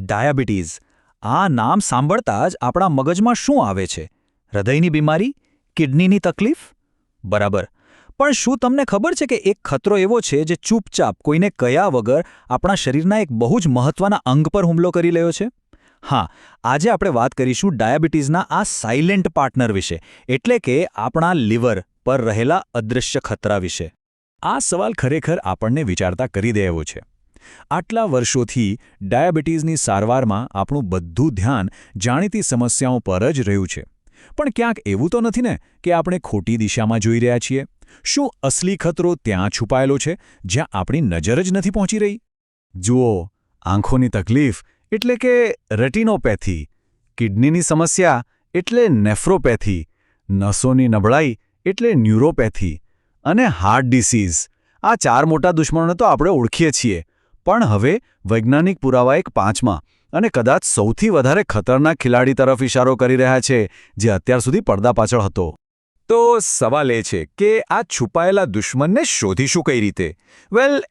Diabetes. આ નામ સાંભળતા જ આપણા મગજમાં શું આવે છે? હૃદયની બીમારી? કિડનીની તકલીફ? બરાબર. પણ શું તમને ખબર છે કે એક ખતરો એવો છે જે ચૂપચાપ કોઈને કહ્યા વગર આપણા શરીરના એક બહુ જ મહત્વના અંગ પર હુમલો કરી રહ્યો છે? હા, આજે આપણે વાત કરીશું ડાયાબિટીઝના આ સાયલેન્ટ પાર્ટનર વિશે, એટલે કે આપણા લીવર પર રહેલા અદૃશ્ય ખતરા વિશે. આ સવાલ ખરેખર આપણને વિચારતા કરી દે એવો છે. આટલા વર્ષોથી ડાયાબિટીઝની સારવારમાં આપણું બધું ધ્યાન જાણીતી સમસ્યાઓ પર જ રહ્યું છે. પણ ક્યાંક એવું તો નથી ને કે આપણે ખોટી દિશામાં જોઈ રહ્યા છીએ? શું અસલી ખતરો ત્યાં છુપાયેલો છે જ્યાં આપણી નજર જ નથી પહોંચી રહી? જુઓ, આંખોની તકલીફ એટલે કે રેટિનોપેથી, કિડનીની સમસ્યા એટલે નેફ્રોપેથી, નસોની નબળાઈ એટલે ન્યુરોપેથી અને હાર્ટ ડિસીઝ. આ 4 મોટા દુશ્મનોને તો આપણે ઓળખીએ છીએ. પણ હવે વૈજ્ઞાનિક પુરાવા એક પાંચમા અને કદાચ સૌથી વધારે ખતરનાક ખેલાડી તરફ ઇશારો કરી રહ્યા છે, જે અત્યાર સુધી પડદા પાછળ હતો. તો સવાલ એ છે કે આ છુપાયેલા દુશ્મનને શોધીશું કઈ રીતે?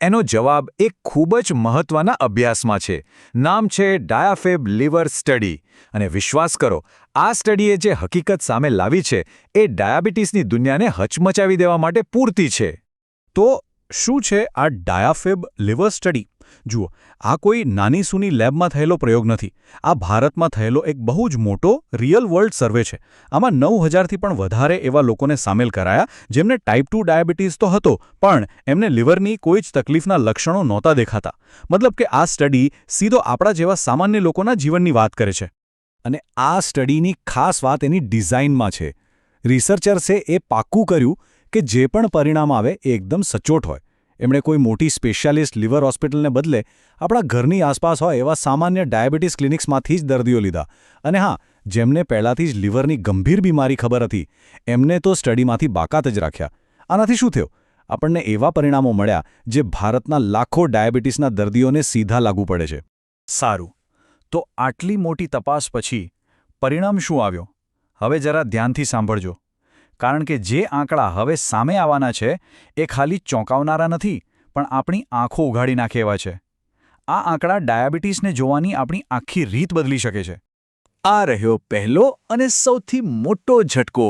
એનો જવાબ એક ખૂબ જ મહત્વના અભ્યાસમાં છે. નામ છે ડાયાફેબ લીવર સ્ટડી. અને વિશ્વાસ કરો, આ સ્ટડીએ જે હકીકત સામે લાવી છે એ ડાયાબિટીસની દુનિયાને હચમચાવી દેવા માટે પૂરતી છે. તો શું છે આ ડાયાફેબ લીવર સ્ટડી? જુઓ, આ કોઈ નાની સૂની લેબમાં થયેલો પ્રયોગ નથી. આ ભારતમાં થયેલો એક બહુ જ મોટો રિયલ વર્લ્ડ સર્વે છે. આમાં 9000થી પણ વધારે એવા લોકોને સામેલ કરાયા જેમને ટાઈપ 2 ડાયાબિટીસ તો હતો, પણ એમને લીવરની કોઈ જ તકલીફના લક્ષણો નહોતા દેખાતા. મતલબ કે આ સ્ટડી સીધો આપણા જેવા સામાન્ય લોકોના જીવનની વાત કરે છે. અને આ સ્ટડીની ખાસ વાત એની ડિઝાઇનમાં છે. રિસર્ચર્સે એ પાક્કું કર્યું કે જે પણ પરિણામ આવે એ એકદમ સચોટ હોય. એમણે કોઈ મોટી સ્પેશિયાલિસ્ટ લીવર હોસ્પિટલને બદલે આપણા ઘરની આસપાસ હોય એવા સામાન્ય ડાયાબિટીસ ક્લિનિક્સમાંથી જ દર્દીઓ લીધા. અને હા, જેમને પહેલાંથી જ લીવરની ગંભીર બીમારી ખબર હતી, એમને તો સ્ટડીમાંથી બાકાત જ રાખ્યા. આનાથી શું થયું? આપણને એવા પરિણામો મળ્યા જે ભારતના લાખો ડાયાબિટીસના દર્દીઓને સીધા લાગુ પડે છે. સારું, તો આટલી મોટી તપાસ પછી પરિણામ શું આવ્યો? હવે જરા ધ્યાનથી સાંભળજો. કારણ કે જે આંકડા હવે સામે આવવાના છે એ ખાલી ચોંકાવનારા નથી, પણ આપણી આંખો ઉઘાડી નાખે એવા છે. આ આંકડા ડાયાબિટીસને જોવાની આપણી આખી રીત બદલી શકે છે. આ રહ્યો પહેલો અને સૌથી મોટો ઝટકો.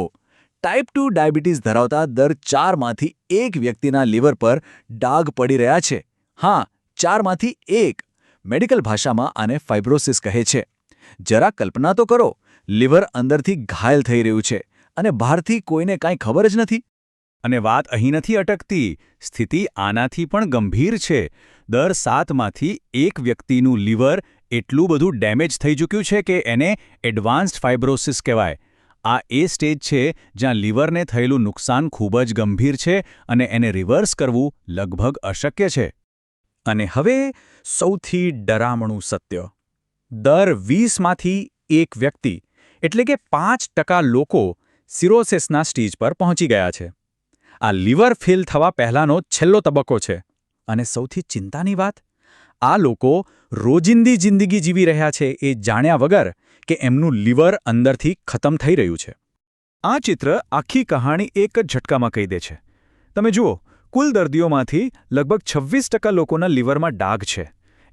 ટાઈપ 2 ડાયાબિટીસ ધરાવતા દર 4માંથી 1 વ્યક્તિના લીવર પર ડાઘ પડી રહ્યા છે. હા, 4માંથી 1. મેડિકલ ભાષામાં આને ફાઇબ્રોસિસ કહે છે. જરા કલ્પના તો કરો, લીવર અંદરથી ઘાયલ થઈ રહ્યું છે અને બહારથી કોઈને કાંઈ ખબર જ નથી. અને વાત અહીં નથી અટકતી. સ્થિતિ આનાથી પણ ગંભીર છે. દર 7માંથી 1 વ્યક્તિનું લીવર એટલું બધું ડેમેજ થઈ ચૂક્યું છે કે એને એડવાન્સ્ડ ફાઇબ્રોસિસ કહેવાય. આ એ સ્ટેજ છે જ્યાં લીવરને થયેલું નુકસાન ખૂબ જ ગંભીર છે અને એને રિવર્સ કરવું લગભગ અશક્ય છે. અને હવે સૌથી ડરામણું સત્ય. દર 20માંથી 1 વ્યક્તિ, એટલે કે 5% લોકો સિરોસિસના સ્ટેજ પર પહોંચી ગયા છે. આ લીવર ફેલ થવા પહેલાંનો છેલ્લો તબક્કો છે. અને સૌથી ચિંતાની વાત, આ લોકો રોજિંદી જિંદગી જીવી રહ્યા છે એ જાણ્યા વગર કે એમનું લીવર અંદરથી ખતમ થઈ રહ્યું છે. આ ચિત્ર આખી કહાણી એક જ ઝટકામાં કહી દે છે. તમે જુઓ, કુલ દર્દીઓમાંથી લગભગ 26% લોકોના લીવરમાં ડાઘ છે.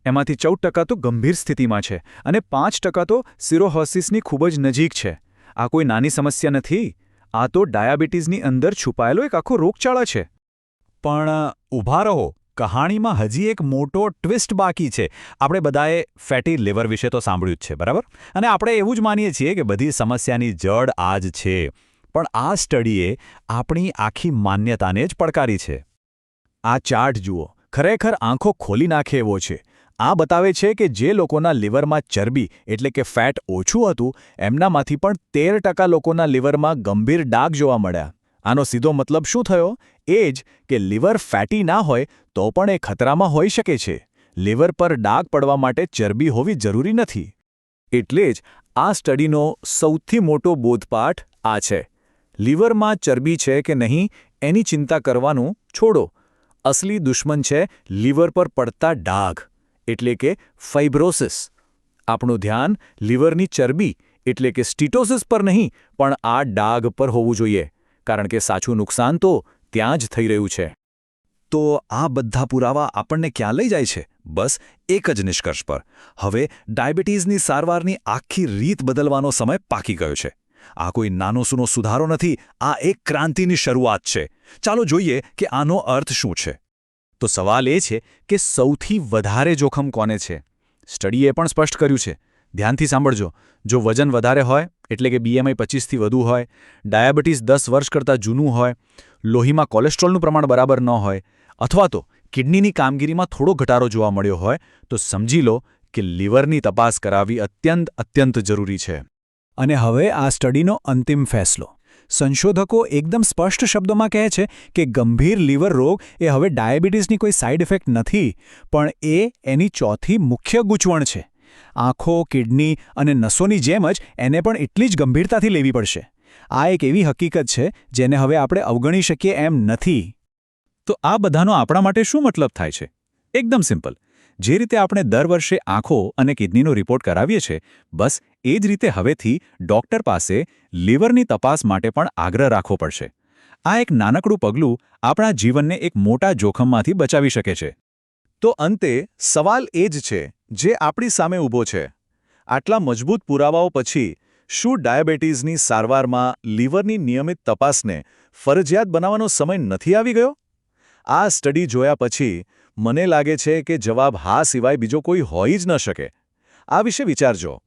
એમાંથી 14% તો ગંભીર સ્થિતિમાં છે અને 5% તો સિરોહોસિસની ખૂબ જ નજીક છે. આ કોઈ નાની સમસ્યા નથી. આ તો ડાયાબિટીસની અંદર છુપાયેલો એક આખો રોગચાળો છે. પણ ઊભા રહો, કહાણીમાં હજી એક મોટો ટ્વિસ્ટ બાકી છે. આપણે બધાએ ફેટી લીવર વિશે તો સાંભળ્યું જ છે, બરાબર? અને આપણે એવું જ માનીએ છીએ કે બધી સમસ્યાની જડ આ જ છે. પણ આ સ્ટડીએ આપણી આખી માન્યતાને જ પડકારી છે. આ ચાર્ટ જુઓ, ખરેખર આંખો ખોલી નાખે એવો છે. આ બતાવે છે કે જે લોકોના લીવરમાં ચરબી એટલે કે ફેટ ઓછું હતું, એમનામાંથી પણ 13% લોકોના લીવરમાં ગંભીર ડાઘ જોવા મળ્યા. આનો સીધો મતલબ શું થયો? એ જ કે લીવર ફેટી ના હોય તો પણ એ ખતરામાં હોઈ શકે છે. લીવર પર ડાઘ પડવા માટે ચરબી હોવી જરૂરી નથી. એટલે જ આ સ્ટડીનો સૌથી મોટો બોધપાઠ આ છે. લીવરમાં ચરબી છે કે નહીં એની ચિંતા કરવાનું છોડો. અસલી દુશ્મન છે લીવર પર પડતા ડાઘ, એટલે કે ફાઇબ્રોસિસ. આપણું ધ્યાન લીવરની ચરબી એટલે કે સ્ટીટોસિસ પર નહીં, પણ આ ડાઘ પર હોવું જોઈએ, કારણ કે સાચું નુકસાન તો ત્યાં જ થઈ રહ્યું છે. તો આ બધા પુરાવા આપણને ક્યાં લઈ જાય છે? બસ એક જ નિષ્કર્ષ પર. હવે ડાયાબિટીસની સારવારની આખી રીત બદલવાનો સમય પાકી ગયો છે. આ કોઈ નાનોસૂનો સુધારો નથી, આ એક ક્રાંતિની શરૂઆત છે. ચાલો જોઈએ કે આનો અર્થ શું છે. તો સવાલ એ છે કે સૌથી વધારે જોખમ કોને છે? સ્ટડીએ પણ સ્પષ્ટ કર્યું છે. ધ્યાનથી સાંભળજો. જો વજન વધારે હોય, એટલે કે BMI 25થી વધુ હોય, ડાયાબિટીસ 10 વર્ષ કરતાં જૂનું હોય, લોહીમાં કોલેસ્ટ્રોલનું પ્રમાણ બરાબર ન હોય, અથવા તો કિડનીની કામગીરીમાં થોડો ઘટાડો જોવા મળ્યો હોય, તો સમજી લો કે લીવરની તપાસ કરાવવી અત્યંત જરૂરી છે. અને હવે આ સ્ટડીનો અંતિમ ફેસલો. સંશોધકો એકદમ સ્પષ્ટ શબ્દોમાં કહે છે કે ગંભીર લીવર રોગ એ હવે ડાયાબિટીસની કોઈ સાઇડ ઇફેક્ટ નથી, પણ એની ચોથી મુખ્ય ગૂંચવણ છે. આંખો, કિડની અને નસોની જેમ જ એને પણ એટલી જ ગંભીરતાથી લેવી પડશે. આ એક એવી હકીકત છે જેને હવે આપણે અવગણી શકીએ એમ નથી. તો આ બધાનો આપણા માટે શું મતલબ થાય છે? એકદમ સિમ્પલ. જે રીતે આપણે દર વર્ષે આંખો અને કિડનીનો રિપોર્ટ કરાવીએ છીએ, બસ એ જ રીતે હવેથી ડૉક્ટર પાસે લીવરની તપાસ માટે પણ આગ્રહ રાખવો પડશે. આ એક નાનકડું પગલું આપણા જીવનને એક મોટા જોખમમાંથી બચાવી શકે છે. તો અંતે સવાલ એ જ છે જે આપણી સામે ઊભો છે. આટલા મજબૂત પુરાવાઓ પછી શું ડાયાબિટીસની સારવારમાં લીવરની નિયમિત તપાસને ફરજિયાત બનાવવાનો સમય નથી આવી ગયો? આ સ્ટડી જોયા પછી મને લાગે છે કે જવાબ હા સિવાય બીજો કોઈ હોઈ જ ન શકે. આ વિશે વિચારજો.